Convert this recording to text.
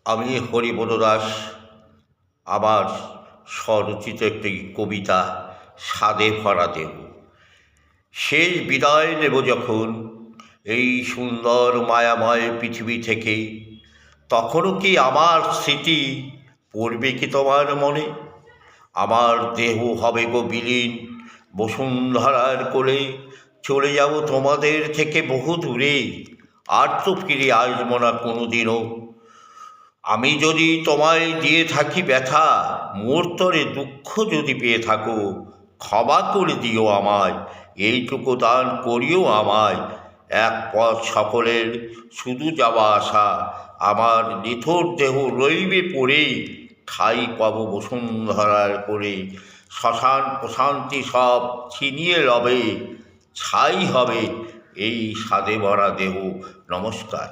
আমি হরিপদ দাস আমার স্বরচিত একটি কবিতা স্বাদে ভরা দেহ। শেষ বিদায় নেব যখন এই সুন্দর মায়াময় পৃথিবী থেকে, তখনও কি আমার স্মৃতি পড়বে কি তোমার মনে? আমার দেহ হবে গো বিলীন বসুন্ধরার কোলে, চলে যাব তোমাদের থেকে বহু দূরে, আর তো ফিরে আসব না কোনো দিনও। আমি যদি তোমায় দিয়ে থাকি ব্যথা, মোর তরে দুঃখ যদি পেয়ে থাকো, ক্ষমা করে দিও আমায়, এইটুকু দান করিও আমায়। এক পথ সকলের শুধু যাওয়া আসা, আমার নিথর দেহ রইবে পড়ে, ঠাই পাবো বসুন্ধরার করে। শ্মশান প্রশান্তি সব ছিনিয়ে লবে, ছাই হবে এই স্বাদে ভরা দেহ। নমস্কার।